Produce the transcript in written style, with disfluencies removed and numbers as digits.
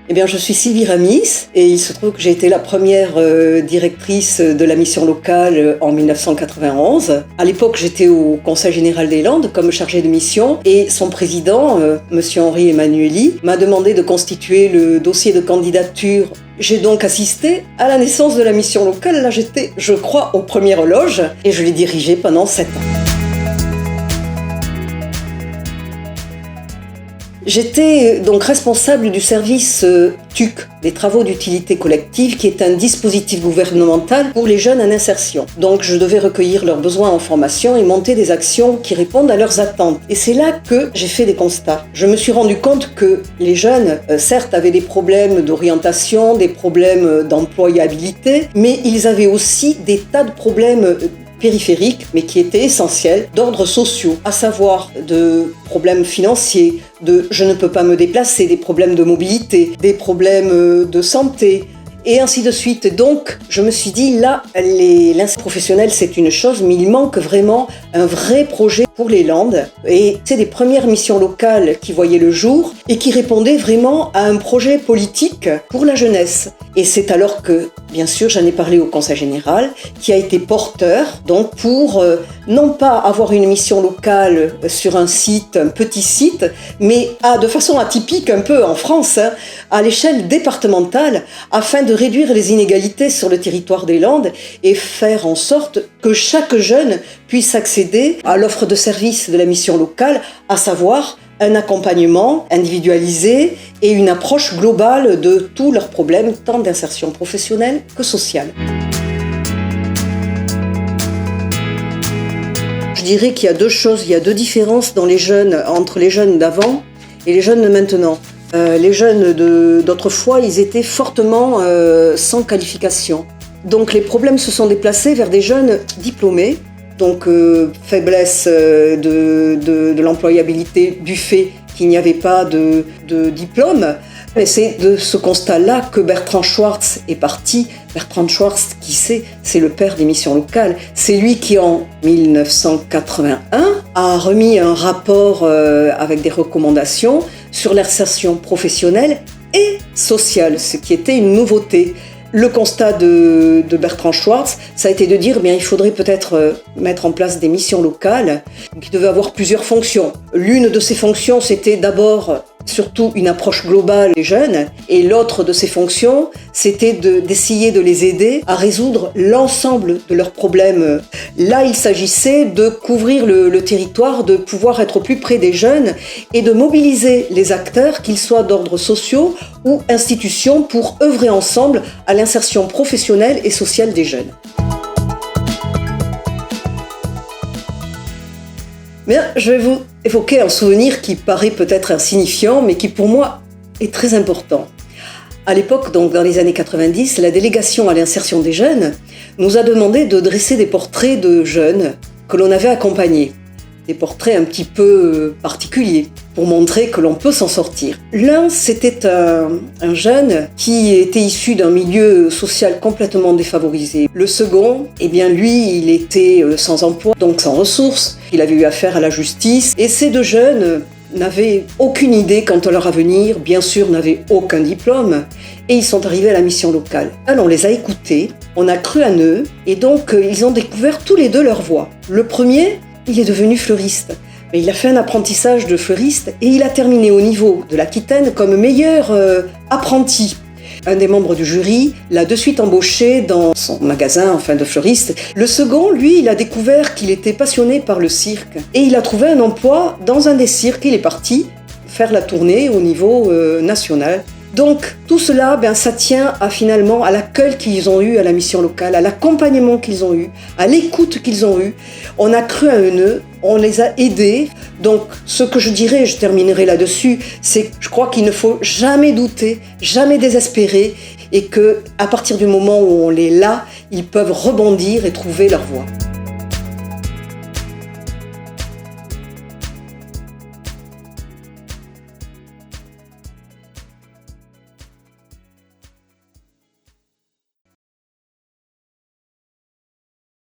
Eh bien, je suis Sylvie Ramis et il se trouve que j'ai été la première directrice de la mission locale en 1991. À l'époque, j'étais au Conseil général des Landes comme chargée de mission et son président, Monsieur Henri Emmanuelli, m'a demandé de constituer le dossier de candidature. J'ai donc assisté à la naissance de la mission locale. Là, j'étais, je crois, aux premières loges et je l'ai dirigée pendant 7 ans. J'étais donc responsable du service TUC, des travaux d'utilité collective, qui est un dispositif gouvernemental pour les jeunes en insertion. Donc je devais recueillir leurs besoins en formation et monter des actions qui répondent à leurs attentes. Et c'est là que j'ai fait des constats. Je me suis rendu compte que les jeunes, certes, avaient des problèmes d'orientation, des problèmes d'employabilité, mais ils avaient aussi des tas de problèmes périphériques, mais qui étaient essentiels, d'ordre sociaux, à savoir de problèmes financiers, de je ne peux pas me déplacer, des problèmes de mobilité, des problèmes de santé, et ainsi de suite. Donc, je me suis dit, là, l'insertion professionnelle, c'est une chose, mais il manque vraiment un vrai projet pour les Landes. Et c'est des premières missions locales qui voyaient le jour et qui répondaient vraiment à un projet politique pour la jeunesse. Et c'est alors que, bien sûr, j'en ai parlé au Conseil général, qui a été porteur, donc pour non pas avoir une mission locale sur un site, un petit site, mais de façon atypique un peu en France, à l'échelle départementale, afin de réduire les inégalités sur le territoire des Landes et faire en sorte que chaque jeune puisse accéder à l'offre de services de la mission locale, à savoir un accompagnement individualisé et une approche globale de tous leurs problèmes, tant d'insertion professionnelle que sociale. Je dirais qu'il y a deux choses, il y a deux différences dans les jeunes, entre les jeunes d'avant et les jeunes de maintenant. Les jeunes d'autrefois, ils étaient fortement sans qualification. Donc les problèmes se sont déplacés vers des jeunes diplômés, donc faiblesse de l'employabilité du fait qu'il n'y avait pas de diplôme. Et c'est de ce constat-là que Bertrand Schwartz est parti. Bertrand Schwartz, qui c'est le père des missions locales. C'est lui qui, en 1981, a remis un rapport avec des recommandations sur l'insertion professionnelle et sociale, ce qui était une nouveauté. Le constat de Bertrand Schwartz, ça a été de dire il faudrait peut-être mettre en place des missions locales qui devaient avoir plusieurs fonctions. L'une de ces fonctions, c'était d'abord surtout une approche globale des jeunes, et l'autre de ces fonctions, c'était d'essayer de les aider à résoudre l'ensemble de leurs problèmes. Là, il s'agissait de couvrir le territoire, de pouvoir être au plus près des jeunes et de mobiliser les acteurs, qu'ils soient d'ordre sociaux ou institutions, pour œuvrer ensemble à l'insertion professionnelle et sociale des jeunes. Bien, je vais vous évoquer un souvenir qui paraît peut-être insignifiant, mais qui pour moi est très important. À l'époque, donc dans les années 90, la délégation à l'insertion des jeunes nous a demandé de dresser des portraits de jeunes que l'on avait accompagnés. Des portraits un petit peu particuliers, pour montrer que l'on peut s'en sortir. L'un, c'était un jeune qui était issu d'un milieu social complètement défavorisé. Le second, lui, il était sans emploi, donc sans ressources. Il avait eu affaire à la justice. Et ces deux jeunes n'avaient aucune idée quant à leur avenir, bien sûr n'avaient aucun diplôme, et ils sont arrivés à la mission locale. Alors on les a écoutés, on a cru en eux, et donc ils ont découvert tous les deux leur voie. Le premier, il est devenu fleuriste. Mais il a fait un apprentissage de fleuriste et il a terminé au niveau de l'Aquitaine comme meilleur apprenti. Un des membres du jury l'a de suite embauché dans son magasin de fleuriste. Le second, lui, il a découvert qu'il était passionné par le cirque et il a trouvé un emploi dans un des cirques. Il est parti faire la tournée au niveau national. Donc tout cela, ça tient finalement à l'accueil qu'ils ont eu à la mission locale, à l'accompagnement qu'ils ont eu, à l'écoute qu'ils ont eu. On a cru à eux, on les a aidés. Donc ce que je dirais, je terminerai là-dessus, c'est que je crois qu'il ne faut jamais douter, jamais désespérer, et qu'à partir du moment où on est là, ils peuvent rebondir et trouver leur voie.